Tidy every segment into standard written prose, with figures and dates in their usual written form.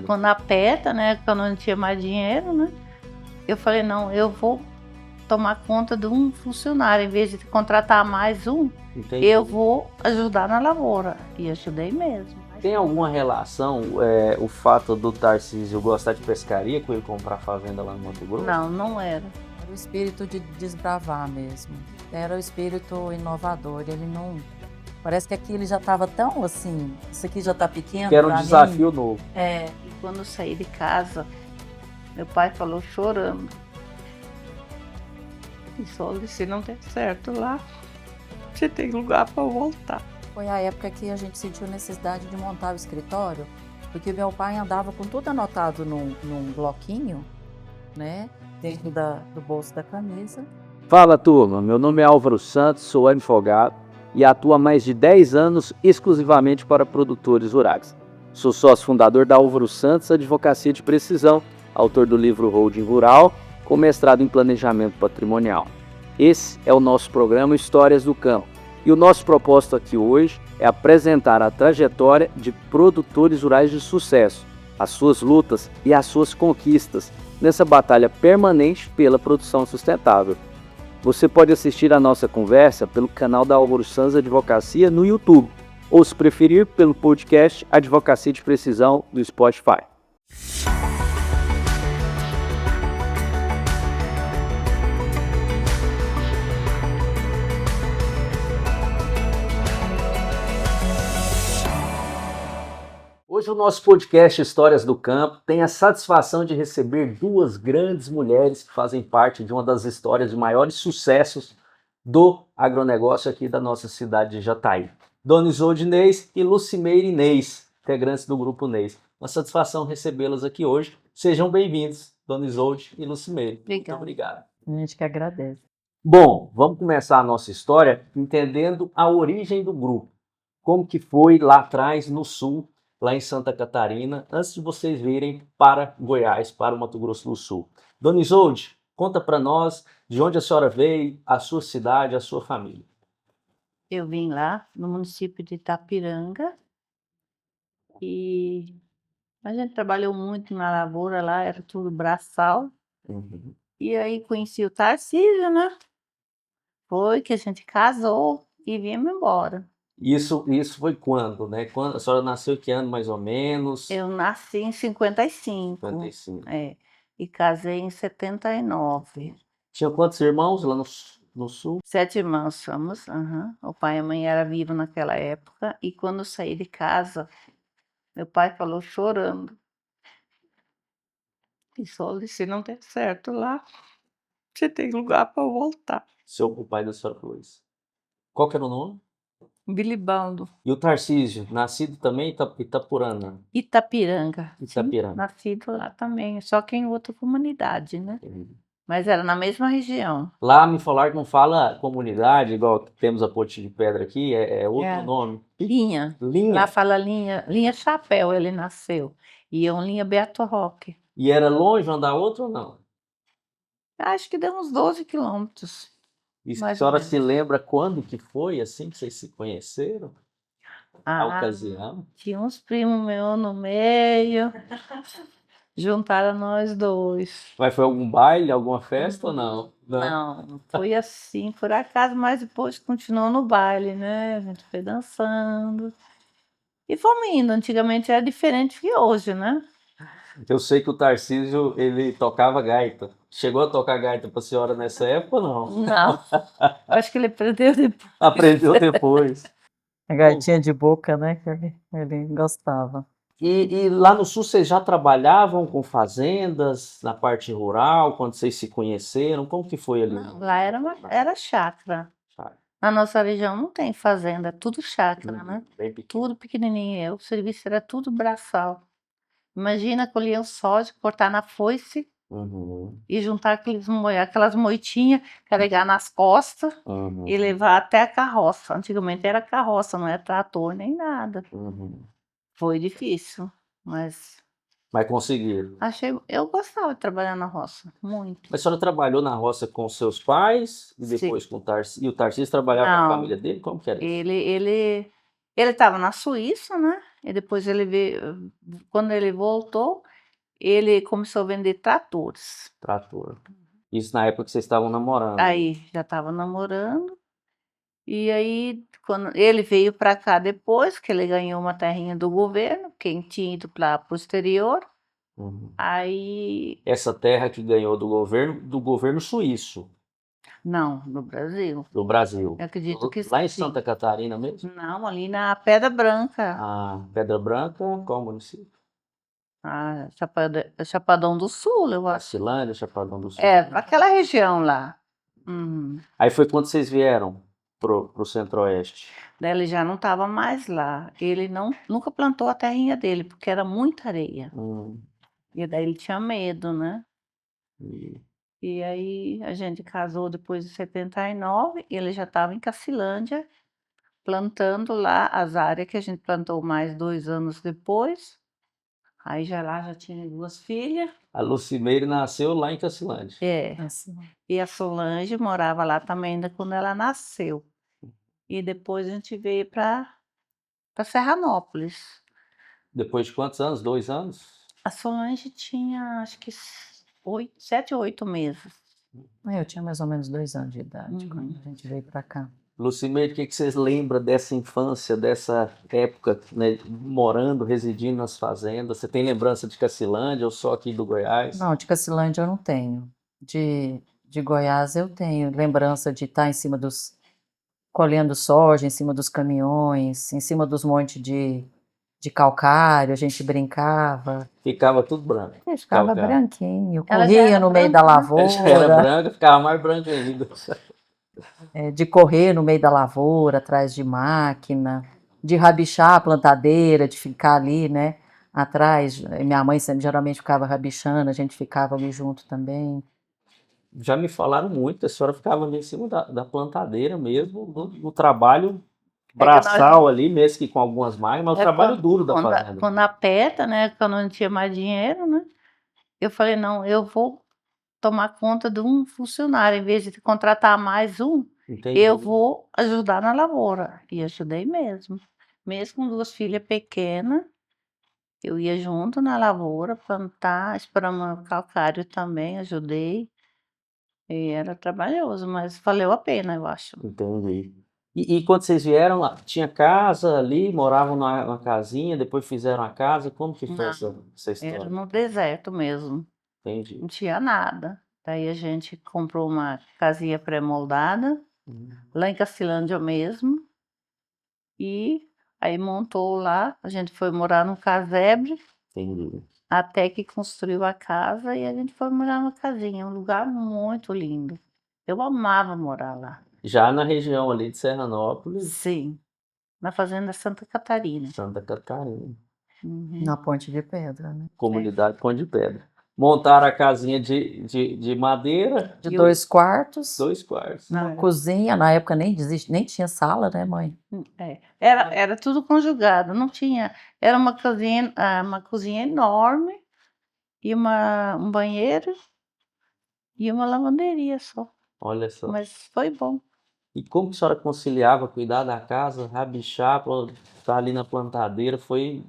quando aperta, né? Quando eu não tinha mais dinheiro, né? Eu falei, não, eu vou tomar conta de um funcionário. Em vez de contratar mais um, Entendi. eu vou ajudar na lavoura. E ajudei mesmo. Tem alguma relação o fato do Tarcísio gostar de pescaria com ele comprar fazenda lá no Mato Grosso? Não, não era. Era o espírito de desbravar mesmo. Era o espírito inovador. Ele não... Parece que aqui ele já estava tão assim, isso aqui já está pequeno. Que era um desafio novo. É, e quando eu saí de casa, meu pai falou chorando. E só se não der certo lá, você tem lugar para voltar. Foi a época que a gente sentiu necessidade de montar o escritório, porque meu pai andava com tudo anotado num bloquinho, né, dentro do bolso da camisa. Fala, turma, meu nome é Álvaro Santos, sou advogado e atuo há mais de 10 anos exclusivamente para produtores rurais. Sou sócio fundador da Álvaro Santos Advocacia de Precisão, autor do livro Holding Rural, com mestrado em Planejamento Patrimonial. Esse é o nosso programa Histórias do Campo. E o nosso propósito aqui hoje é apresentar a trajetória de produtores rurais de sucesso, as suas lutas e as suas conquistas nessa batalha permanente pela produção sustentável. Você pode assistir a nossa conversa pelo canal da Álvaro Santos Advocacia no YouTube, ou se preferir, pelo podcast Advocacia de Precisão do Spotify. Hoje o nosso podcast Histórias do Campo tem a satisfação de receber duas grandes mulheres que fazem parte de uma das histórias de maiores sucessos do agronegócio aqui da nossa cidade de Jataí. Dona Isolde Inês e Lucimeire Inês, integrantes do Grupo Inês. Uma satisfação recebê-las aqui hoje. Sejam bem-vindos, Dona Isolde e Lucimeire. Muito obrigado. A gente que agradece. Bom, vamos começar a nossa história entendendo a origem do grupo. Como que foi lá atrás, no sul, lá em Santa Catarina, antes de vocês virem para Goiás, para o Mato Grosso do Sul. Dona Isolde, conta para nós de onde a senhora veio, a sua cidade, a sua família. Eu vim lá no município de Itapiranga e a gente trabalhou muito na lavoura lá, era tudo braçal. Uhum. E aí conheci o Tarcísio, né? Foi que a gente casou e viemos embora. Isso foi quando, né? Quando a senhora nasceu, que ano mais ou menos? Eu nasci em 55. 55. É, e casei em 79. Tinha quantos irmãos lá no sul? 7 irmãos somos. O pai e a mãe eram vivos naquela época. E quando eu saí de casa, meu pai falou chorando. E só se não der certo lá, você tem lugar para voltar. O pai da senhora falou isso. Qual que era o nome? Bilibaldo. E o Tarcísio, nascido também em Itapurana? Itapiranga. Itapiranga. Sim, nascido lá também, só que em outra comunidade, né? Uhum. Mas era na mesma região. Lá me falaram que não fala comunidade, igual temos a Ponte de Pedra aqui, é outro nome. Linha. Linha? Lá fala linha Chapéu, ele nasceu. E eu linha Beato Roque. E era longe uma da outra ou não? Acho que deu uns 12 quilômetros. E a mais ou senhora menos. se lembra quando que foi, assim, que vocês se conheceram? A ocasião? Tinha uns primos meus no meio. Juntaram nós dois. Mas foi algum baile, alguma festa ou não? Não, foi assim, por acaso, mas depois continuou no baile, né? A gente foi dançando. E fomos indo. Antigamente era diferente que hoje, né? Eu sei que o Tarcísio, ele tocava gaita. Chegou a tocar gaita para a senhora nessa época ou não? Não. Acho que ele aprendeu depois. Aprendeu depois. A gaitinha de boca, né, que ele gostava. E lá no sul vocês já trabalhavam com fazendas, na parte rural, quando vocês se conheceram? Como que foi ali? Não, lá era chácara. Na nossa região não tem fazenda, é tudo chácara, né? Bem pequeno. Tudo pequenininho. O serviço era tudo braçal. Imagina colher o soja, cortar na foice Uhum, e juntar aquelas moitinhas, carregar nas costas uhum, e levar até a carroça. Antigamente era carroça, não era trator nem nada. uhum. Foi difícil, mas Mas conseguiram. eu gostava de trabalhar na roça, muito. Mas a senhora trabalhou na roça com seus pais e depois com o Tarcísio? E o Tarcísio trabalhava com a Não. família dele? Como que era isso? Ele estava na Suíça, né? e depois ele veio, quando ele voltou, ele começou a vender tratores. Trator. Isso na época que vocês estavam namorando. Aí já estava namorando, e aí quando ele veio para cá depois, que ele ganhou uma terrinha do governo, quem tinha ido para o exterior, Uhum. aí, Essa terra que ganhou do governo suíço, não, no Brasil. do Brasil. Eu acredito que Lá em sim. Santa Catarina mesmo? Não, ali na Pedra Branca. Ah, Pedra Branca, qual município? Ah, Chapadão do Sul, eu acho. Cacilândia, Chapadão do Sul. É, aquela região lá. Aí foi quando vocês vieram pro Centro-Oeste. Daí ele já não estava mais lá. Ele nunca plantou a terrinha dele, porque era muita areia. Hum, E daí ele tinha medo, né? e- E aí a gente casou depois de 79, e ele já estava em Cacilândia, plantando lá as áreas que a gente plantou mais 2 anos depois. Aí já tinha 2 filhas. A Lucimeire nasceu lá em Cacilândia. É. Assim. E a Solange morava lá também ainda quando ela nasceu. E depois a gente veio para Serranópolis. Depois de quantos anos? 2 anos? A Solange tinha, acho que 7 ou 8 meses. Eu tinha mais ou menos 2 anos de idade Uhum. quando a gente veio para cá. Lucimeire, o que vocês lembram dessa infância, dessa época, né, morando, residindo nas fazendas? Você tem lembrança de Cacilândia ou só aqui do Goiás? Não, de Cacilândia eu não tenho. De Goiás eu tenho lembrança de estar em cima colhendo soja, em cima dos caminhões, em cima dos montes de calcário, a gente brincava. Ficava tudo branco. Ficava Calcário. branquinho, Ela já corria era no meio da branca, né? Ela já era lavoura, branca, ficava mais branca ainda. de correr no meio da lavoura, atrás de máquina, de rabichar a plantadeira, de ficar ali, né, atrás. Minha mãe geralmente ficava rabichando, a gente ficava ali junto também. Já me falaram muito, a senhora ficava ali em cima da plantadeira mesmo, no trabalho braçal ali, mesmo que com algumas máquinas, mas o trabalho duro da fazenda. Quando aperta, né? Quando não tinha mais dinheiro, né? Eu falei, não, eu vou tomar conta de um funcionário, em vez de contratar mais um, Entendi. eu vou ajudar na lavoura. E ajudei mesmo. Mesmo com 2 filhas pequenas, eu ia junto na lavoura, plantar, espranar calcário também, ajudei. E era trabalhoso, mas valeu a pena, eu acho. Entendi. E quando vocês vieram lá, tinha casa ali, moravam numa casinha, depois fizeram a casa, como que foi Não, essa Era história? no deserto mesmo, Entendi. não tinha nada. Daí a gente comprou uma casinha pré-moldada, lá em Cacilândia mesmo, e aí montou lá, a gente foi morar no casebre, Entendi. até que construiu a casa e a gente foi morar numa casinha, um lugar muito lindo. Eu amava morar lá. Já na região ali de Serranópolis, Sim, na fazenda Santa Catarina. Santa Catarina, Uhum. Na Ponte de Pedra, né? comunidade Pão de Pedra. Montaram a casinha de madeira, De E 2 quartos, 2 quartos. Não, uma era- cozinha, na época nem tinha sala, né, mãe? Era tudo conjugado, não tinha. Era uma cozinha enorme e um banheiro e uma lavanderia só. Olha só. Mas foi bom. E como que a senhora conciliava cuidar da casa, rabichar, estar ali na plantadeira, foi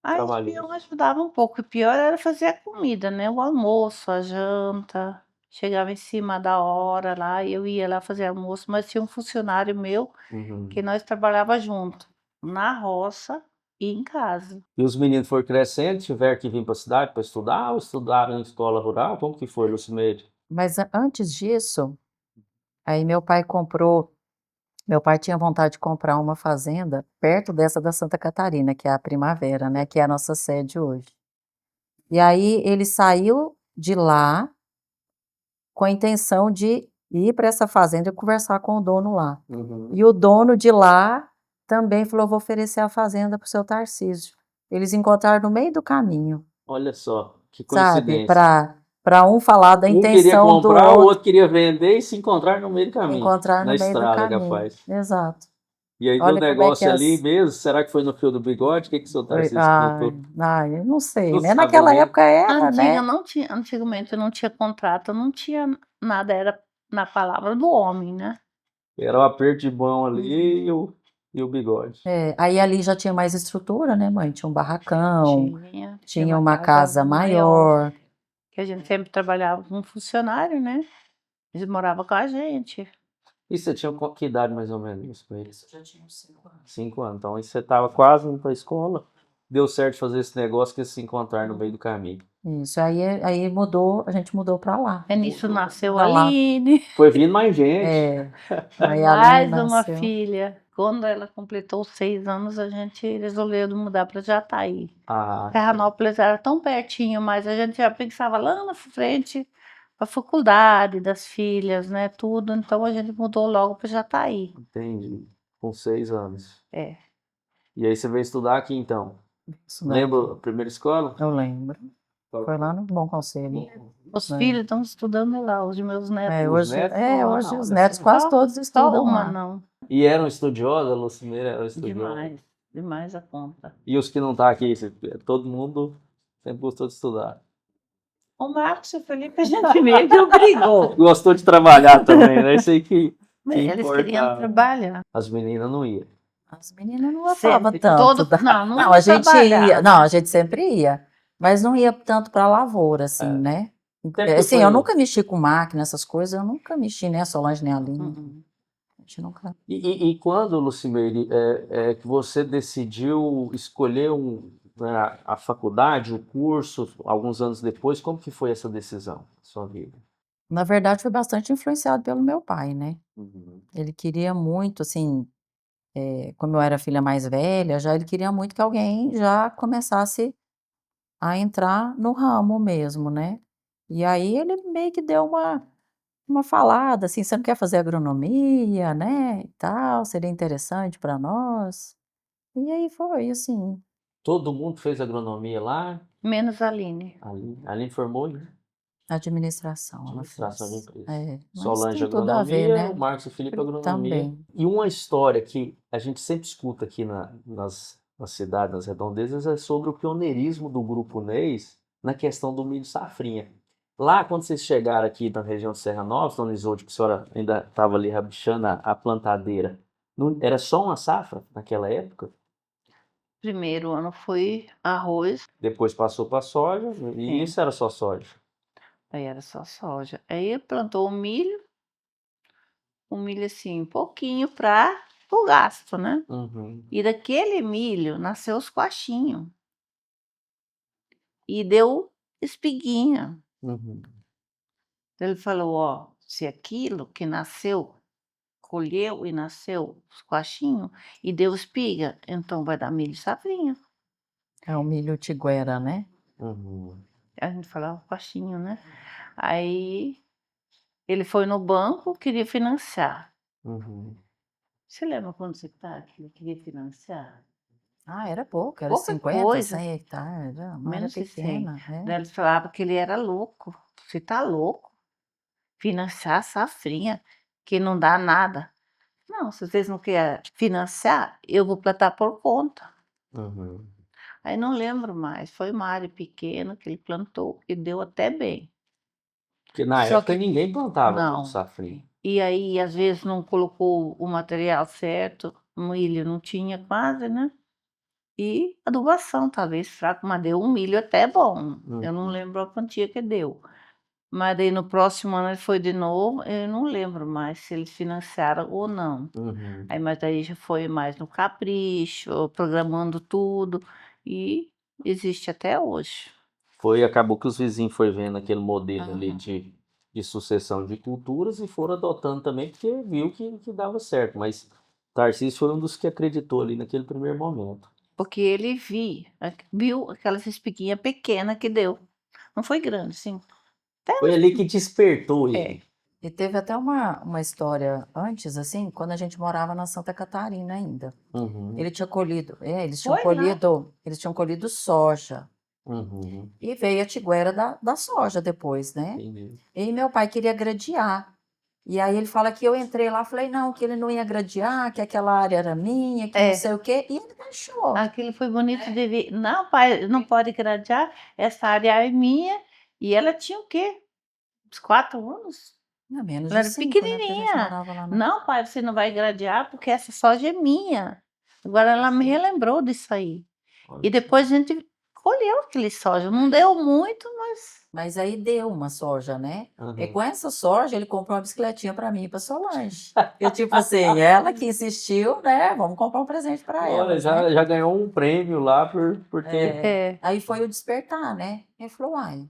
Aí o trabalhoso. peão ajudava um pouco. O pior era fazer a comida, né? O almoço, a janta. Chegava em cima da hora lá, eu ia lá fazer almoço, mas tinha um funcionário meu Uhum. que nós trabalhava junto, na roça e em casa. E os meninos foram crescendo, tiveram que vir para a cidade para estudar, ou estudaram em escola rural? Como que foi, Lucimeire? Mas antes disso, aí meu pai tinha vontade de comprar uma fazenda perto dessa da Santa Catarina, que é a Primavera, né, que é a nossa sede hoje. E aí ele saiu de lá com a intenção de ir para essa fazenda e conversar com o dono lá. Uhum. E o dono de lá também falou: vou oferecer a fazenda para o seu Tarcísio. Eles encontraram no meio do caminho, Olha só, que sabe? coincidência. Para um falar da Um queria intenção do comprar, o outro, outro queria vender e se encontrar no meio do caminho. encontrar Na no meio do estrada, caminho. capaz. Exato. E aí Olha deu como é negócio que ali mesmo? Será que foi no fio do bigode? O que o seu Tarcísio contou? Eu não sei, Não né? sabe Naquela mesmo. época era, né? Antigamente não tinha contrato, não tinha nada, era na palavra do homem, né? Era um aperto de mão ali e E o bigode. Aí ali já tinha mais estrutura, né, mãe? Tinha um barracão, Tinha tinha uma uma casa maior, maior. que a gente sempre trabalhava com funcionário, né? Eles moravam com a gente. E você tinha que idade mais ou menos com eles? Já tinha uns 5 anos. 5 anos. Então aí você tava quase indo pra escola. Deu certo fazer esse negócio que eles se encontraram no meio do caminho. Isso, aí mudou, a gente mudou pra lá. É nisso nasceu Pra a lá. Aline, Foi vindo mais gente. É, aí a Aline mais uma nasceu. filha. Quando ela completou 6 anos, a gente resolveu mudar para Jataí. Ah, Serranópolis era tão pertinho, mas a gente já pensava lá na frente, a faculdade das filhas, né, tudo. Então a gente mudou logo para Jataí. entendi. Com 6 anos. É, E aí você veio estudar aqui então. Isso Lembra a primeira escola? Eu lembro. Foi lá no Bom Conselho. os É. filhos estão estudando lá, os meus netos. Os netos estão lá, Hoje não, os olha netos só. quase todos Só estudam uma lá. não. E eram estudiosos, a Lucimeira era estudiosa. Demais, demais a conta. E os que não tá aqui, todo mundo sempre gostou de estudar. O Marcos e o Felipe a gente meio que obrigou. Gostou de trabalhar também, né? Isso aí que Eles queriam importa. trabalhar. As meninas não iam. As meninas não gostavam Sempre, tanto. não Não, a gente trabalhava. ia, não, a gente sempre ia, mas não ia tanto para a lavoura, assim, É. né? Sempre Assim, foi eu no- nunca mexi com máquina, essas coisas, eu nunca mexi, né, a Solange nem a Aline. Uhum. A gente nunca. E quando, Lucimeire, que você decidiu escolher né, a faculdade, o curso, alguns anos depois, como que foi essa decisão na sua vida? Na verdade, foi bastante influenciado pelo meu pai, né? Uhum. Ele queria muito, assim, como eu era a filha mais velha, já ele queria muito que alguém já começasse a entrar no ramo mesmo, né? E aí ele meio que deu uma falada, assim, você não quer fazer agronomia, né, e tal, seria interessante para nós. E aí foi, assim, Todo mundo fez agronomia lá, Menos a Aline. ali formou em administração ela administração de fez. empresas. Mas Solange tem tudo a ver, agronomia, né? o Marcos e Felipe agronomia. Também. E uma história que a gente sempre escuta aqui na cidade, nas redondezas, é sobre o pioneirismo do Grupo Neis na questão do milho safrinha. Lá, quando vocês chegaram aqui na região de Serra Nova, Dona Isolde, que a senhora ainda estava ali rabichando a plantadeira, era só uma safra naquela época? Primeiro ano foi arroz, Depois passou para soja, e Sim. isso era só soja. aí era só soja. Aí plantou o milho assim, pouquinho para o gasto, né? Uhum. E daquele milho nasceu os coachinhos. E deu espiguinha. Uhum. Ele falou, ó, se aquilo que nasceu, colheu e nasceu os coachinhos e deu espiga, então vai dar milho safrinha. É o milho tiguera, né? Uhum. A gente falava coachinho, né? Aí ele foi no banco, queria financiar. Uhum. Você lembra quantos hectares que ele queria financiar? Ah, era pouco, era Pouca 50, coisa. 100 hectares, não era Menos de 100. pequena. Daí eles falavam que ele era louco. Você tá louco? Financiar safrinha, que não dá nada. Não, se vocês não querem financiar, eu vou plantar por conta. Uhum. Aí não lembro mais, foi uma área pequena que ele plantou e deu até bem. Porque na Só época que ninguém plantava não. milho safrinha. E aí, às vezes, não colocou o material certo, o milho não tinha quase, né? E adubação, talvez fraco, mas deu um milho até bom. Eu não lembro a quantia que deu. Mas daí no próximo ano ele foi de novo, eu não lembro mais se eles financiaram ou não. Uhum. Aí, mas daí já foi mais no capricho, programando tudo, e existe até hoje. Acabou que os vizinhos foram vendo aquele modelo ali Aham. de sucessão de culturas e foram adotando também, porque viu que dava certo. Mas Tarcísio foi um dos que acreditou ali naquele primeiro momento. Porque ele viu aquelas espiguinhas pequenas que deu. Não foi grande, sim. Foi ali que despertou ele. E teve até uma história antes, assim, quando a gente morava na Santa Catarina ainda. Uhum. Eles tinham Foi, eles tinham colhido soja. Uhum. E veio a tiguera da soja depois, né? Entendi. E meu pai queria gradear. E aí ele fala que eu entrei lá, falei, não, que ele não ia gradear, que aquela área era minha, que não sei o quê. E ele deixou. Aquilo foi bonito de ver. Não, pai, não pode gradear, essa área é minha. E ela tinha o quê? Uns 4 anos? Não, menos Ela de era 5, né, porque a gente pequenininha. morava lá na Não, pai, você não vai gradear porque essa soja é minha. Agora ela me relembrou disso aí. Olha E depois a gente colheu aquele soja. Não deu muito, mas Mas aí deu uma soja, né? E Aham. com essa soja ele comprou uma bicicletinha para mim e para Solange. Eu tipo assim, ela que insistiu, né? Vamos comprar um presente para Olha, elas, né? já ganhou um prêmio lá por ter. É, aí foi o despertar, né? Ele falou, uai,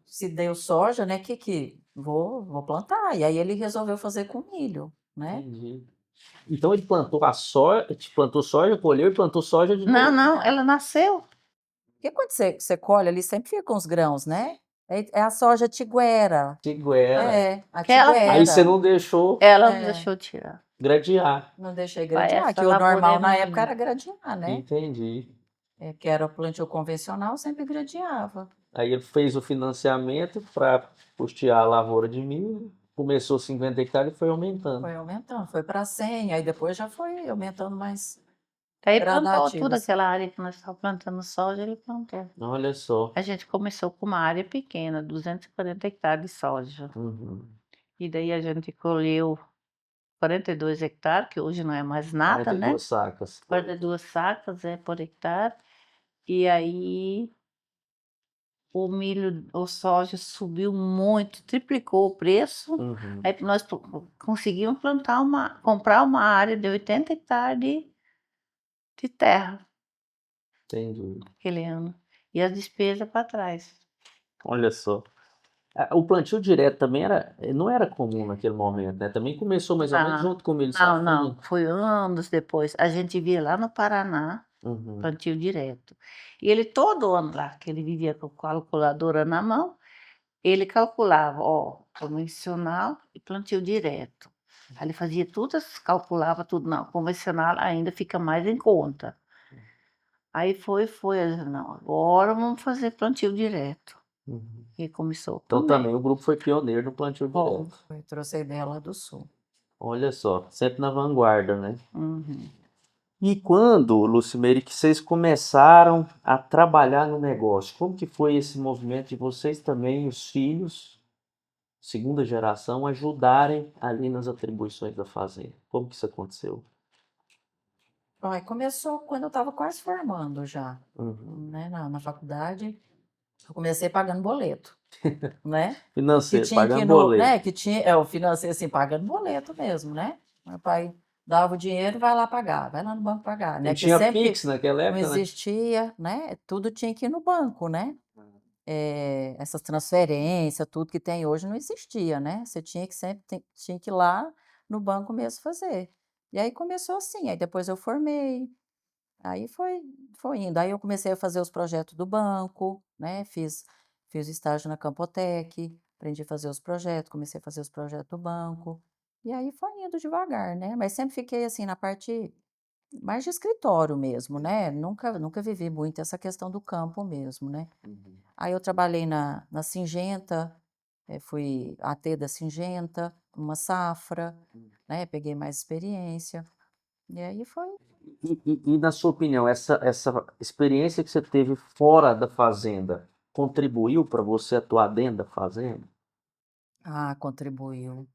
se deu soja, né? Que vou plantar. E aí ele resolveu fazer com milho, né? Entendi. Então ele plantou a soja, plantou soja, colheu e plantou soja de não, novo. não, ela nasceu. Porque quando você colhe ali, sempre ficam os grãos, né? É a soja tiguera. Tiguera. É, a Que ela- Aí você tiguera. não deixou Ela não É. deixou tirar. gradear. Não deixei Pai, gradear, essa que o lavoura normal é na época minha. era gradear, né? Entendi. É, que era plantio convencional, sempre gradeava. Aí ele fez o financiamento para custear a lavoura de milho. Começou 50 hectares e foi aumentando. Foi aumentando, foi para 100, aí depois já foi aumentando mais Aí plantou toda gradativas. aquela área que nós estávamos plantando soja, ele plantou. Olha só. A gente começou com uma área pequena, 240 hectares de soja. Uhum. E daí a gente colheu 42 hectares, que hoje não é mais nada, né? 42 sacas. 42 sacas por hectare. E aí o milho, o soja subiu muito, triplicou o preço. Uhum. Aí nós conseguimos comprar uma área de 80 hectares de terra Entendi. aquele ano. E as despesas para trás. Olha só. O plantio direto também não era comum naquele momento, né? Também começou mais ou menos Não, junto com o milho não, não. safrinha. Foi anos depois. A gente via lá no Paraná, Uhum. plantio direto. E ele todo ano lá, que ele vivia com a calculadora na mão, ele calculava, ó, convencional e plantio direto. Aí ele fazia tudo, calculava tudo, não, convencional ainda fica mais em conta. Aí foi, eu disse, não, agora vamos fazer plantio direto. Uhum. E começou Então também. também o grupo foi pioneiro no plantio Bom. direto. Eu trouxe a ideia lá do sul. Olha só, sempre na vanguarda, né? Uhum. E quando, Lucimere, que vocês começaram a trabalhar no negócio? Como que foi esse movimento de vocês também, os filhos, segunda geração, ajudarem ali nas atribuições da fazenda? Como que isso aconteceu? Olha, começou quando eu estava quase formando já, Uhum. né, na faculdade. Eu comecei pagando boleto, né? Que Financeiro, tinha que ir pagando no, boleto. né? Que tinha, eu financei assim, pagando boleto mesmo, né? Meu pai dava o dinheiro, vai lá pagar, vai lá no banco pagar, né? Não Que tinha sempre Pix naquela não época, né? existia, né? Tudo tinha que ir no banco, né? Essas transferências, tudo que tem hoje não existia, né? Você tinha que tinha que ir lá no banco mesmo fazer. E aí começou assim, aí depois eu formei, aí foi indo. Aí eu comecei a fazer os projetos do banco, né? Fiz estágio na Campotec, aprendi a fazer os projetos, comecei a fazer os projetos do banco. E aí foi indo devagar, né? Mas sempre fiquei assim na parte mais de escritório mesmo, né? Nunca vivi muito essa questão do campo mesmo, né? Uhum. Aí eu trabalhei na Singenta, fui AT da Singenta, uma safra, né? Peguei mais experiência. E aí foi. E na sua opinião, essa experiência que você teve fora da fazenda contribuiu para você atuar dentro da fazenda? Ah, contribuiu.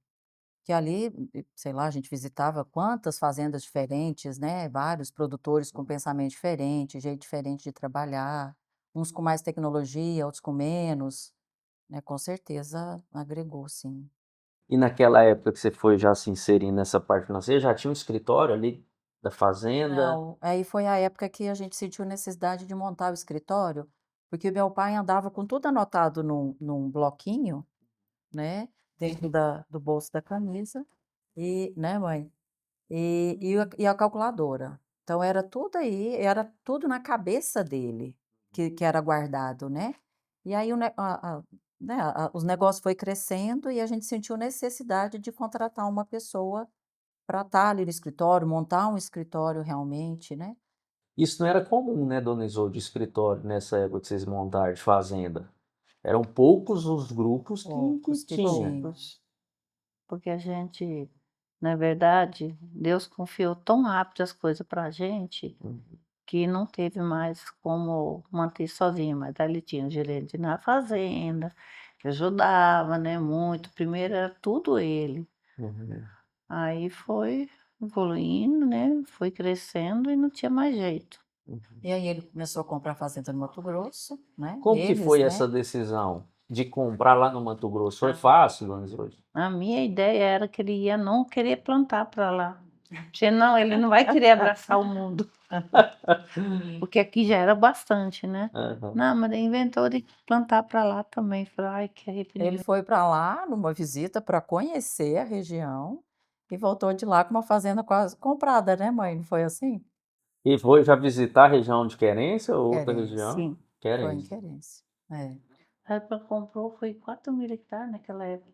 Que ali, sei lá, a gente visitava quantas fazendas diferentes, né? Vários produtores com pensamento diferente, jeito diferente de trabalhar, uns com mais tecnologia, outros com menos, né? Com certeza agregou, sim. E naquela época que você foi já se inserindo nessa parte financeira, já tinha um escritório ali da fazenda? Não, aí foi a época que a gente sentiu necessidade de montar o escritório, porque meu pai andava com tudo anotado num bloquinho, né? Dentro do bolso da camisa, né, mãe? E a calculadora. Então era tudo aí, era tudo na cabeça dele que era guardado, né? E aí né, os negócios foi crescendo e a gente sentiu necessidade de contratar uma pessoa para estar ali no escritório, montar um escritório realmente, né? Isso não era comum, né, dona Isolde, de escritório nessa época que vocês montaram de fazenda. Eram poucos os grupos que Poucos que tinha. tinham. Porque a gente, na verdade, Deus confiou tão rápido as coisas para a gente que não teve mais como manter sozinho. Mas ali tinha gerente na fazenda, que ajudava, né, muito. Primeiro era tudo ele. Uhum. Aí foi evoluindo, né, foi crescendo e não tinha mais jeito. E aí ele começou a comprar fazenda no Mato Grosso, né? Como que Eles, foi né? essa decisão de comprar lá no Mato Grosso? Foi Ah. fácil, Dona Isolde? A minha ideia era que ele ia não querer plantar para lá. Senão ele não vai querer abraçar o mundo. Porque aqui já era bastante, né? Aham. Não, mas ele inventou de plantar para lá também. Falei, ai, que Ele arrependimento. foi para lá numa visita para conhecer a região e voltou de lá com uma fazenda quase comprada, né, mãe? Não foi assim? E foi já visitar a região de Querência ou outra Querência. região? Sim. Foi em Querência. Querência. É. A época comprou foi 4.000 hectares naquela época.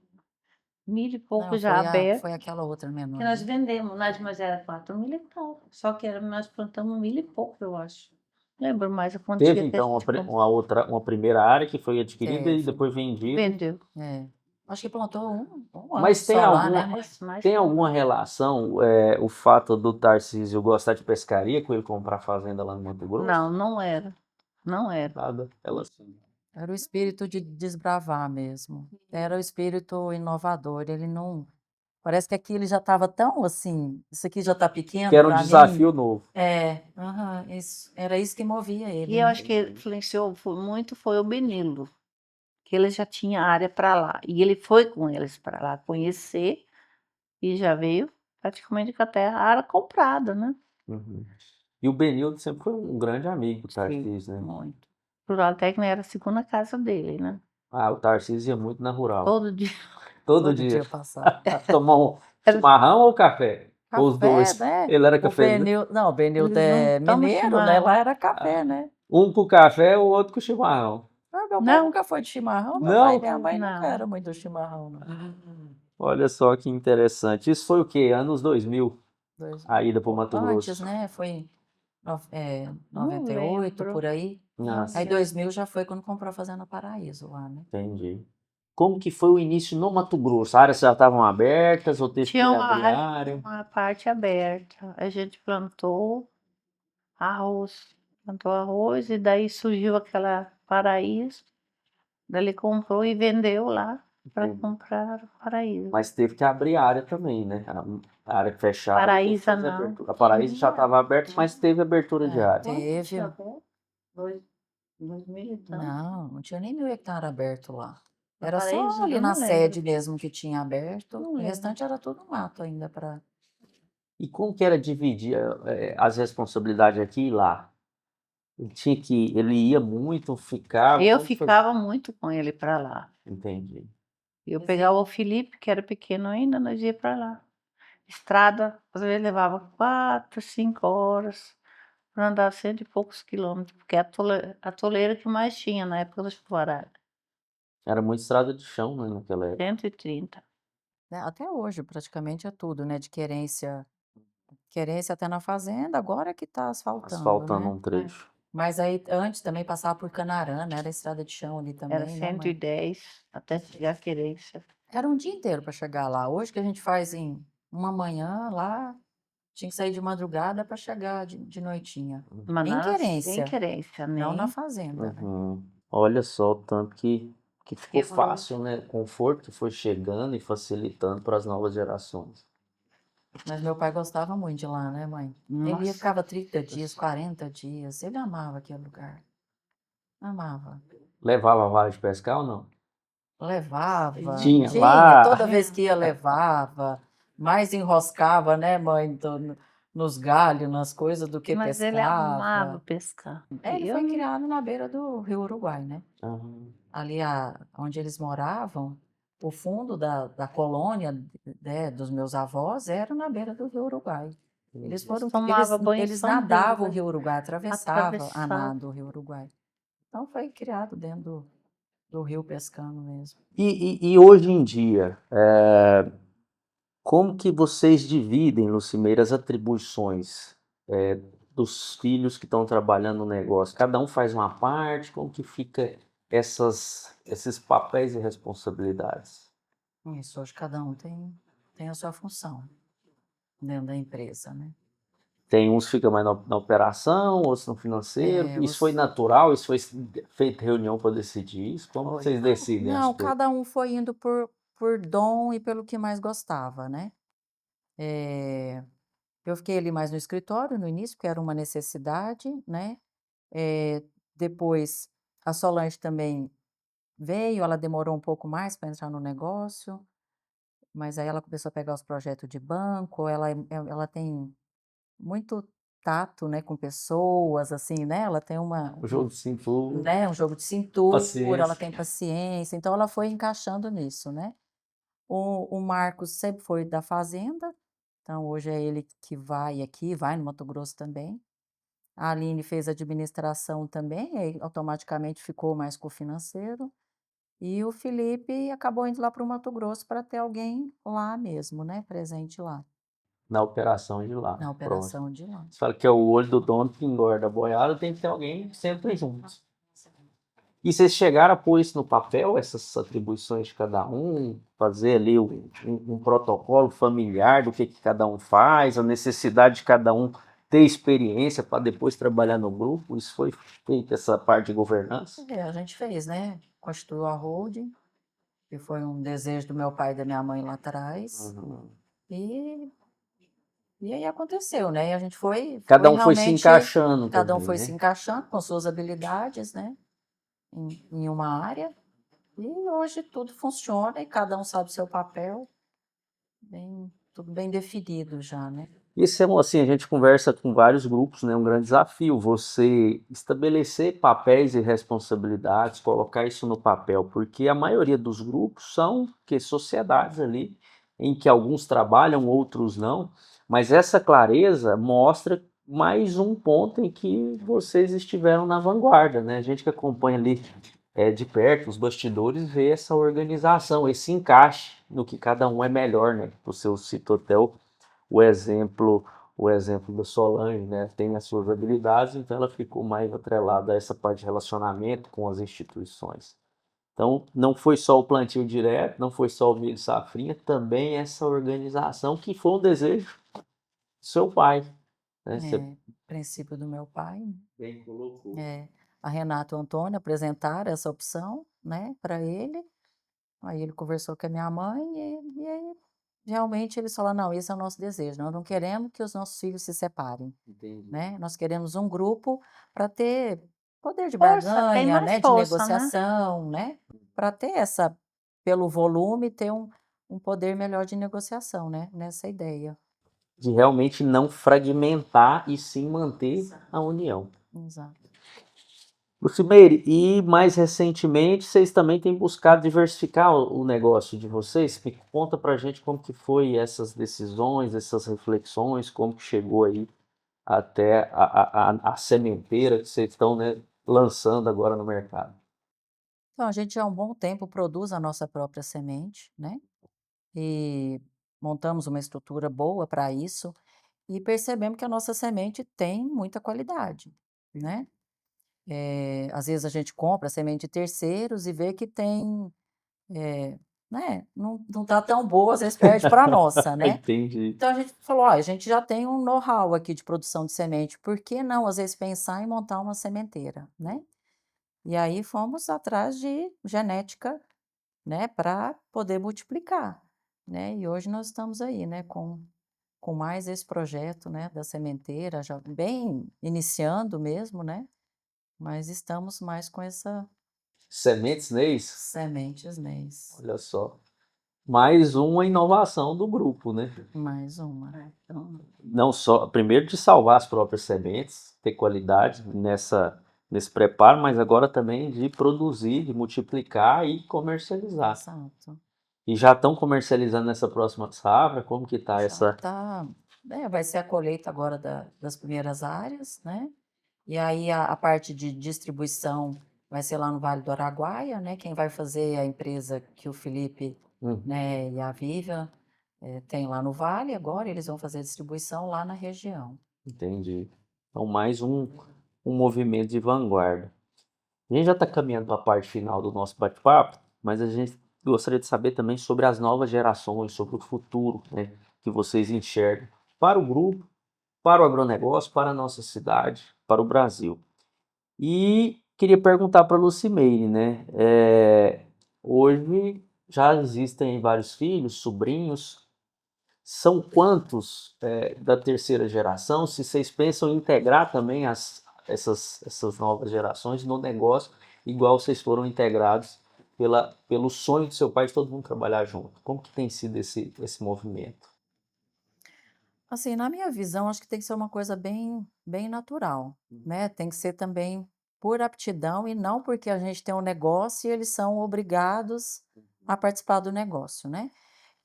1.000 e pouco Não, já aberto. foi aquela outra menor, Que nós né? vendemos, mas era 4.000 hectares. Só que nós plantamos 1.000 e pouco, eu acho. Lembro mais a quantia Teve que a então gente comprou. uma primeira área que foi adquirida Teve. e depois vendida. Vendeu. É. Acho que plantou um ano Mas tem só lá, né, alguma, mãe? Mais tem que um alguma ano. relação o fato do Tarcísio gostar de pescaria com ele comprar fazenda lá no Mato Grosso? Não, não era. Não era. Nada. Ela Era o espírito de desbravar mesmo. Era o espírito inovador. Ele não. Parece que aqui ele já estava tão assim. Isso aqui já está que pequeno era um para mim. desafio novo. Isso, era isso que movia ele, E eu né? acho que influenciou muito foi o Benilo, que ele já tinha área para lá. E ele foi com eles para lá conhecer e já veio praticamente com a área comprada, né? Uhum. E o Benildo sempre foi um grande amigo do Sim, Tarcísio, né? muito. Rural Técnica era a segunda casa dele, né? Ah, o Tarcísio ia muito na rural. Todo dia. Todo Todo dia. dia passava. Tomar um Era chimarrão ou café? Ou os Café, dois. né? Ele era O cafezinho. Benildo, não, o Benildo Eles não é tomam mineiro, né? Lá chimarrão. era café, né? Um com café, o outro com chimarrão. Ah, meu pai Não, nunca foi de chimarrão, meu pai e Não? minha mãe nunca não. era muito do chimarrão, não. Olha só que interessante. Isso foi o quê? Anos 2000, a ida para o Mato Antes, Grosso. né? Foi Não 98, lembro. por aí. Ah, Aí sim, 2000 já foi quando comprou a Fazenda Paraíso lá, né? entendi. Como que foi o início no Mato Grosso? As áreas já estavam abertas ou teve que Tinha abrir área? uma parte aberta. A gente arroz. Plantou arroz e daí surgiu aquela paraíso. Daí ele comprou e vendeu lá para Entendi. comprar o paraíso. Mas teve que abrir área também, né? A área fechada teve que Paraíso fazer não. abertura. A Paraíso já estava aberta, mas teve abertura de área. Teve. Dois, 2.000 e tanto. Não tinha nem 1.000 hectares aberto lá. Na Era só Paraíso, ali eu na não lembro. sede mesmo que tinha aberto. Não O lembro. restante era tudo mato ainda para. E como que era dividir as responsabilidades aqui e lá? Ele ia muito, ficava. Eu Como que foi? ficava muito com ele para lá. Entendi. Eu pegava o Felipe, que era pequeno ainda, nós ia para lá. Estrada, às vezes levava 4, 5 horas para andar 100 e poucos quilômetros, porque é a toleira que mais tinha na época da chuvarada. Era muito estrada de chão, né, naquela época. 130. Né, até hoje, praticamente é tudo, né? De querência até na fazenda, agora que tá asfaltando, Asfaltando né? um trecho. Mas aí antes também passava por Canarana, né? Era estrada de chão ali Era também, né, mãe? 110 até chegar a Querência. Era um dia inteiro para chegar lá. Hoje que a gente faz em uma manhã lá, tinha que sair de madrugada para chegar de noitinha. Mas Em em Querência, Querência, não na nem. fazenda, né? Uhum. Olha só o tanto que ficou Quebrou. fácil, né? O conforto que foi chegando e facilitando para as novas gerações. Mas meu pai gostava muito de lá, né, mãe? Ele Nossa. ficava 30 dias, 40 dias. Ele amava aquele lugar. Amava. Levava vara de pescar ou não? Levava. Tinha lá. Toda vez que ia levava. Mais enroscava, né, mãe, nos galhos, nas coisas, do que Mas ele amava pescava. pescar. Ele foi criado na beira do Rio Uruguai, né? Ah, Ali onde eles moravam, o fundo da colônia, né, dos meus avós era na beira do Rio Uruguai. Eles tomava banho em eles São nadavam o Bento. Rio Uruguai, atravessavam a Atravessava. nado o Rio Uruguai. Então foi criado dentro do rio pescando mesmo. E hoje em dia, como que vocês dividem, Lucimeira, as atribuições dos filhos que estão trabalhando no negócio? Cada um faz uma parte? Como que fica esses papéis e responsabilidades? Isso, hoje cada um tem a sua função dentro da empresa, né? Tem uns que ficam mais na operação, outros no financeiro. Isso foi os... natural? Isso foi feita reunião para decidir isso? Como Foi. vocês decidem as Não, coisas? cada um foi indo por dom e pelo que mais gostava, né? É, eu fiquei ali mais no escritório no início, porque era uma necessidade, né? É, depois a Solange também veio, ela demorou um pouco mais para entrar no negócio, mas aí ela começou a pegar os projetos de banco, ela tem muito tato, né, com pessoas, assim, né? Ela tem O jogo de cintura, né, um jogo de cintura, ela paciência. tem paciência, então ela foi encaixando nisso, né? O Marcos sempre foi da fazenda, então hoje é ele que vai aqui, vai no Mato Grosso também. A Aline fez administração também, aí automaticamente ficou mais com o financeiro. E o Felipe acabou indo lá para o Mato Grosso para ter alguém lá mesmo, né, presente lá, Na operação de lá. na Pronto. operação de lá. Você fala que é o olho do dono que engorda a boiada, tem que ter alguém sempre junto. E vocês chegaram a pôr isso no papel, essas atribuições de cada um, fazer ali um protocolo familiar do que cada um faz, a necessidade de cada um ter experiência para depois trabalhar no grupo? Isso foi feito, essa parte de governança? A gente fez, né? Constituiu a holding, que foi um desejo do meu pai e da minha mãe lá atrás. Uhum. E, e aí aconteceu, né? E a gente foi Cada um foi se realmente, encaixando cada um também, foi se né? encaixando com suas habilidades, né? Em uma área. E hoje tudo funciona e cada um sabe o seu papel, tudo bem definido já, né? Isso é assim, a gente conversa com vários grupos, né? Um grande desafio você estabelecer papéis e responsabilidades, colocar isso no papel, porque a maioria dos grupos são sociedades ali em que alguns trabalham, outros não, mas essa clareza mostra mais um ponto em que vocês estiveram na vanguarda, né? A gente que acompanha ali de perto os bastidores vê essa organização, esse encaixe no que cada um é melhor, né? O seu citou até o exemplo, o exemplo da Solange, né? Tem as suas habilidades, então ela ficou mais atrelada a essa parte de relacionamento com as instituições. Então, não foi só o plantio direto, não foi só o milho safrinha, também essa organização que foi um desejo do seu pai, né? Você Princípio do meu pai. bem colocou. A Renato e o Antônio apresentaram essa opção, né, para ele. Aí ele conversou com a minha mãe e aí realmente eles falaram, não, esse é o nosso desejo, nós não queremos que os nossos filhos se separem, Entendi. né? Nós queremos um grupo para ter poder de Força, tem barganha, mais né, de força, né? negociação, né? Para ter essa, pelo volume, ter um poder melhor de negociação, né? Nessa ideia. De realmente não fragmentar e sim manter a união. Exato. Lucimeire, e mais recentemente vocês também têm buscado diversificar o negócio de vocês? Me conta pra gente como que foi essas decisões, essas reflexões, como que chegou aí até a sementeira que vocês estão, né, lançando agora no mercado. Então, a gente já há um bom tempo produz a nossa própria semente, né? E montamos uma estrutura boa para isso e percebemos que a nossa semente tem muita qualidade, né? Às vezes a gente compra semente de terceiros e vê que tem, né, não tá tão boa, às vezes perde para a nossa, né? Entendi. Então a gente falou: "Ó, a gente já tem um know-how aqui de produção de semente, por que não, às vezes, pensar em montar uma sementeira", né? E aí fomos atrás de genética, né, para poder multiplicar, né? E hoje nós estamos aí, né, com mais esse projeto, né, da sementeira, já bem iniciando mesmo, né? Mas estamos mais com essa Sementes Neis, sementes NES. olha só. Mais uma inovação do grupo, né? Mais uma. Então, Não só, primeiro de salvar as próprias sementes, ter qualidade nesse preparo, mas agora também de produzir, de multiplicar e comercializar. Exato. E já estão comercializando nessa próxima safra? Como que tá Já essa? tá, vai ser a colheita agora das primeiras áreas, né? E aí a parte de distribuição vai ser lá no Vale do Araguaia, né? Quem vai fazer é a empresa que o Felipe, né, e a Vivian tem lá no Vale agora, eles vão fazer a distribuição lá na região. Entendi. Então, mais um movimento de vanguarda. A gente já está caminhando para a parte final do nosso bate-papo, mas a gente gostaria de saber também sobre as novas gerações, sobre o futuro, né, que vocês enxergam para o grupo para o agronegócio, para a nossa cidade, para o Brasil. E queria perguntar para a Lucimeire, né? Hoje já existem vários filhos, sobrinhos. São quantos da terceira geração? Se vocês pensam em integrar também essas novas gerações no negócio, igual vocês foram integrados pelo sonho do seu pai de todo mundo trabalhar junto. Como que tem sido esse movimento? Assim, na minha visão, acho que tem que ser uma coisa bem natural, né? Tem que ser também por aptidão e não porque a gente tem um negócio e eles são obrigados a participar do negócio, né?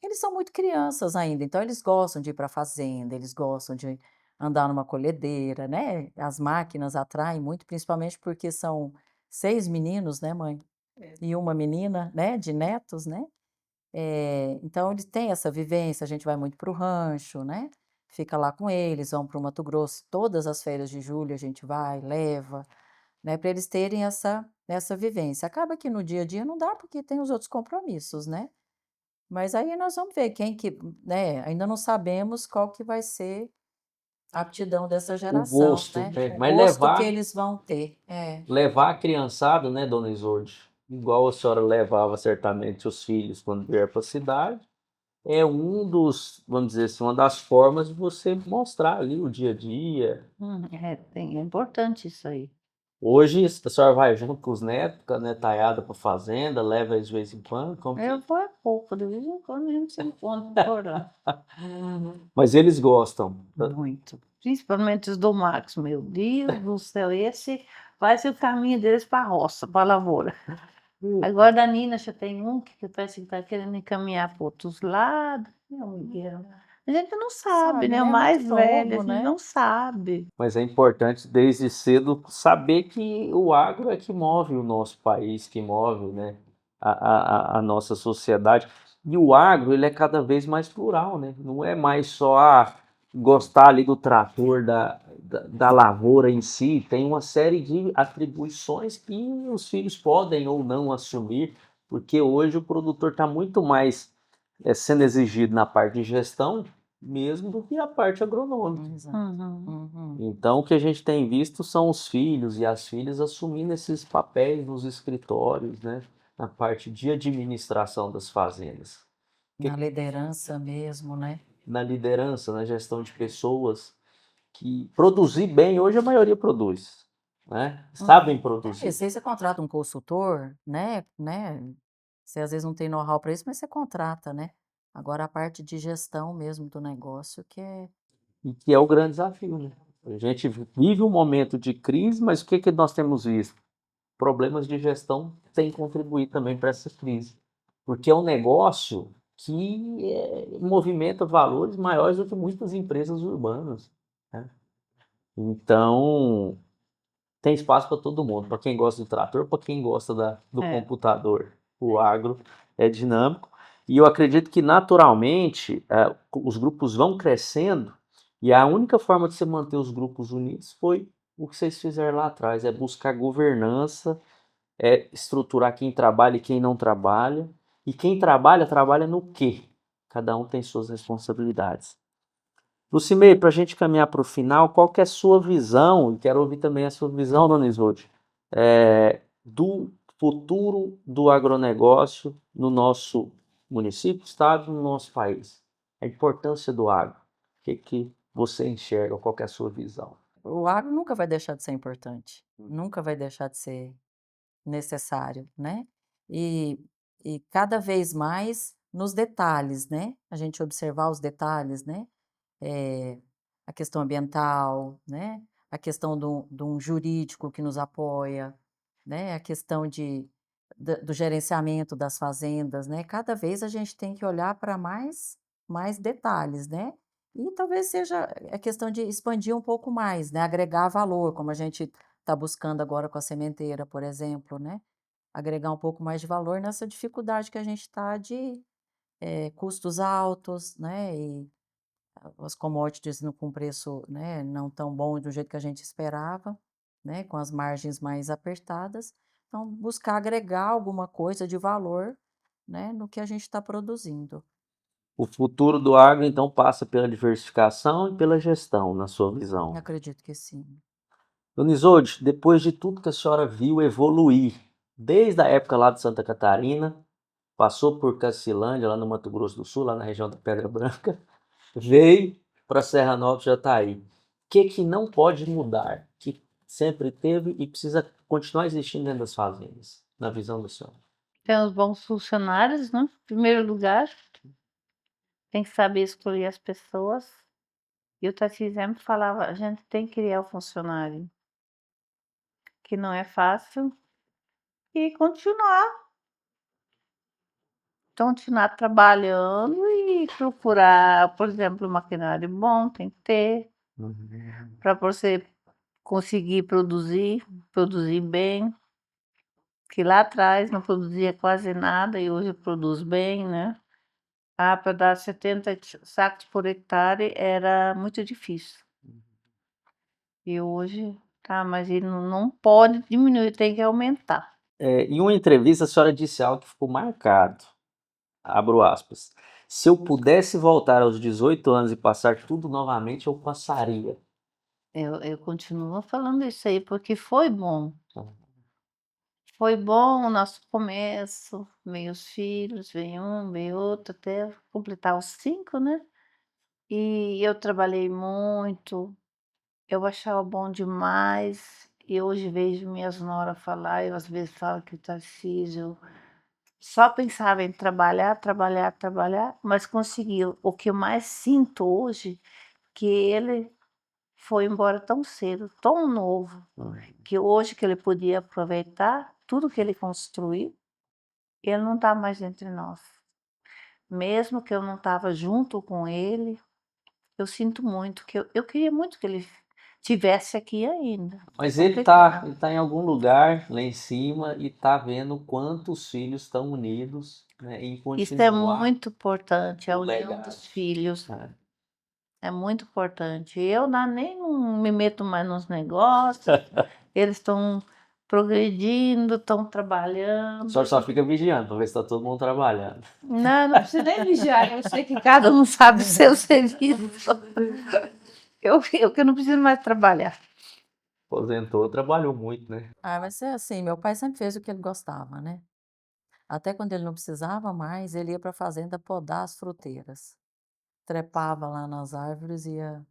Eles são muito crianças ainda, então eles gostam de ir para a fazenda, eles gostam de andar numa colhedeira, né? As máquinas atraem muito, principalmente porque são 6 meninos, né, mãe? E uma menina, né, de netos, né? Então eles têm essa vivência, a gente vai muito para o rancho, né, fica lá com eles, vão para o Mato Grosso, todas as férias de julho a gente vai, leva, né, para eles terem essa vivência. Acaba que no dia a dia não dá, porque tem os outros compromissos, né, mas aí nós vamos ver quem que, né, ainda não sabemos qual que vai ser a aptidão dessa O geração, gosto, né, né? o Mas gosto que levar eles vão ter. levar a criançada, né, dona Isolde? Igual a senhora levava certamente os filhos quando vier para a cidade, é um dos, vamos dizer assim, uma das formas de você mostrar ali o dia a dia. É importante isso aí. Hoje a senhora vai junto com os netos, com a netaiada para fazenda, leva eles de vez em quando, como que... Eu vou é pouco, de vez em quando a gente se encontra por lá. Mas eles gostam. Muito. Principalmente os do Max, meu Deus do céu, esse faz o caminho deles para a roça, para a lavoura. Agora da Nina já tem um que parece que está querendo encaminhar para outros lados. Meu Miguel. A gente não sabe, Sabe, né? O né, é muito mais velho, a novo, gente né. não sabe. Mas é importante desde cedo saber que o agro é que move o nosso país, que move, né, a nossa sociedade. E o agro, ele é cada vez mais plural, né? Não é mais só gostar ali do trator, da lavoura em si. Tem uma série de atribuições que os filhos podem ou não assumir, porque hoje o produtor está muito mais sendo exigido na parte de gestão mesmo do que a parte agronômica. Exato. Uhum. Uhum. Então, o que a gente tem visto são os filhos e as filhas assumindo esses papéis nos escritórios, né, na parte de administração das fazendas, Na liderança mesmo, né. na liderança, na gestão de pessoas, que produzir bem, hoje a maioria produz, né? Sabem E produzir. se aí você contrata um consultor, né, você às vezes não tem know-how para isso, mas você contrata, né. Agora a parte de gestão mesmo do negócio que é E que é o grande desafio, né? A gente vive um momento de crise, mas o que que nós temos visto? Problemas de gestão têm contribuído também para essa crise, porque é um negócio que movimenta valores maiores do que muitas empresas urbanas, né? Então, tem espaço para todo mundo, para quem gosta do trator, para quem gosta do É. computador. O agro é dinâmico e eu acredito que naturalmente os grupos vão crescendo e a única forma de você manter os grupos unidos foi o que vocês fizeram lá atrás, é buscar governança, é estruturar quem trabalha e quem não trabalha. E quem trabalha, trabalha no quê? Cada um tem suas responsabilidades. Lucimei, para a gente caminhar para o final, qual que é a sua visão, e quero ouvir também a sua visão, dona Isolde, do futuro do agronegócio no nosso município, estado, no nosso país? A importância do agro. O que que você enxerga? Qual que é a sua visão? o agro nunca vai deixar de ser importante, nunca vai deixar de ser necessário, né. E e cada vez mais nos detalhes, né, a gente observar os detalhes, né, eh, a questão ambiental, né, a questão de um jurídico que nos apoia, né, a questão do gerenciamento das fazendas, né, cada vez a gente tem que olhar para mais detalhes, né, e talvez seja a questão de expandir um pouco mais, né, agregar valor, como a gente está buscando agora com a sementeira, por exemplo, né, agregar um pouco mais de valor nessa dificuldade que a gente está de, custos altos, né, e as commodities com preço, né, não tão bom do jeito que a gente esperava, né, com as margens mais apertadas. Então, buscar agregar alguma coisa de valor, né, no que a gente está produzindo. O futuro do agro, então, passa pela diversificação e pela gestão, na sua visão. Acredito que sim. Dona Isolde, depois de tudo que a senhora viu evoluir, desde a época lá de Santa Catarina, passou por Cacilândia, lá no Mato Grosso do Sul, lá na região da Pedra Branca, veio para Serra Nova do Jataí. O que não pode mudar, que sempre teve e precisa continuar existindo dentro das fazendas, na visão do senhor? Tem os bons funcionários, né? Em primeiro lugar, tem que saber escolher as pessoas. E o Tarcísio sempre falava, a gente tem que criar o funcionário, que não é fácil, e continuar trabalhando e procurar, por exemplo, maquinário bom, tem que ter, para você conseguir produzir bem, que lá atrás não produzia quase nada e hoje produz bem, né? Ah, para dar 70 sacos por hectare era muito difícil. E hoje, tá, mas ele não pode diminuir, tem que aumentar. Em uma entrevista, a senhora disse algo que ficou marcado. Abro aspas. Se eu pudesse voltar aos 18 anos e passar tudo novamente, eu passaria. Eu continuo falando isso aí, porque foi bom. Foi bom o nosso começo, veio os filhos, veio um, veio outro, até completar os 5, né? E eu trabalhei muito, eu achava bom demais. E hoje vejo minhas noras falar, eu às vezes falo que o Tarcísio só pensava em trabalhar, trabalhar, trabalhar, mas conseguiu. O que eu mais sinto hoje, que ele foi embora tão cedo, tão novo, que hoje que ele podia aproveitar tudo que ele construiu, ele não está mais entre nós. Mesmo que eu não estava junto com ele, eu sinto muito, que eu queria muito que ele tivesse aqui ainda. Mas Com ele certeza. tá em algum lugar lá em cima e tá vendo quantos filhos estão unidos, né, em Isso é continuar muito importante, a o união legado. dos filhos. Né? É muito importante. Eu nem me meto mais nos negócios. Eles estão progredindo, estão A trabalhando. senhora só fica vigiando para ver se está todo mundo trabalhando. Não precisa nem vigiar. Eu sei que cada um sabe o seu serviço. Eu que não preciso mais trabalhar. Aposentou, trabalhou muito, né? Ah, mas é assim, meu pai sempre fez o que ele gostava, né? Até quando ele não precisava mais, ele ia para a fazenda podar as fruteiras. Trepava lá nas árvores e ia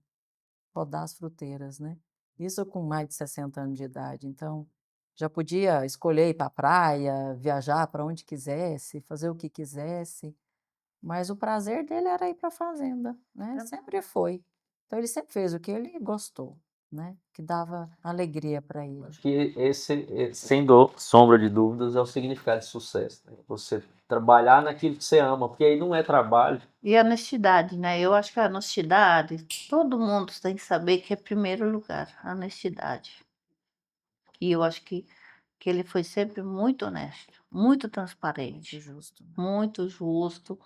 podar as fruteiras, né? Isso com mais de 60 anos de idade. Então, já podia escolher ir para a praia, viajar para onde quisesse, fazer o que quisesse. Mas o prazer dele era ir para a fazenda, né? Sempre foi. Então, ele sempre fez o que ele gostou, né? Que dava alegria para ele. Acho que esse, sem sombra de dúvidas, é o significado de sucesso, né? Você trabalhar naquilo que você ama, porque aí não é trabalho. E a honestidade, né? Eu acho que a honestidade, todo mundo tem que saber que é primeiro lugar, a honestidade. E eu acho que ele foi sempre muito honesto, muito transparente, Justo. muito justo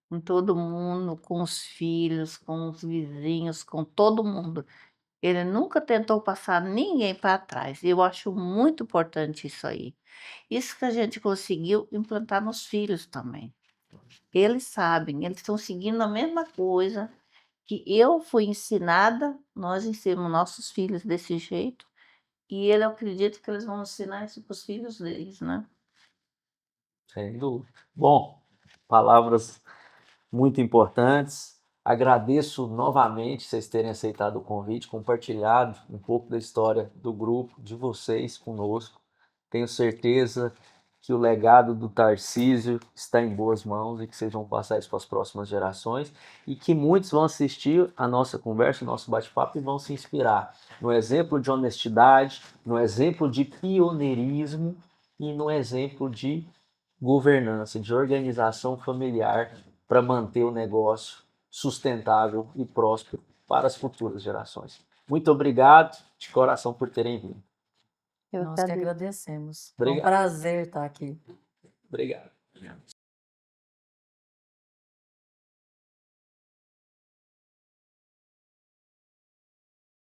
com todo mundo, com os filhos, com os vizinhos, com todo mundo. Ele nunca tentou passar ninguém para trás. Eu acho muito importante isso aí. Isso que a gente conseguiu implantar nos filhos também. Eles sabem, eles estão seguindo a mesma coisa que eu fui ensinada, nós ensinamos nossos filhos desse jeito, e eu acredito que eles vão ensinar isso para os filhos deles, né? Sem dúvida. Bom, palavras muito importantes. Agradeço novamente vocês terem aceitado o convite, compartilhado um pouco da história do grupo, de vocês conosco. Tenho certeza que o legado do Tarcísio está em boas mãos e que vocês vão passar isso para as próximas gerações e que muitos vão assistir a nossa conversa, o nosso bate-papo e vão se inspirar no exemplo de honestidade, no exemplo de pioneirismo e no exemplo de governança, de organização familiar para manter o negócio sustentável e próspero para as futuras gerações. Muito obrigado de coração por terem vindo. Eu Nós que agradeço. agradecemos. Foi um Obrigado. prazer estar aqui. Obrigado.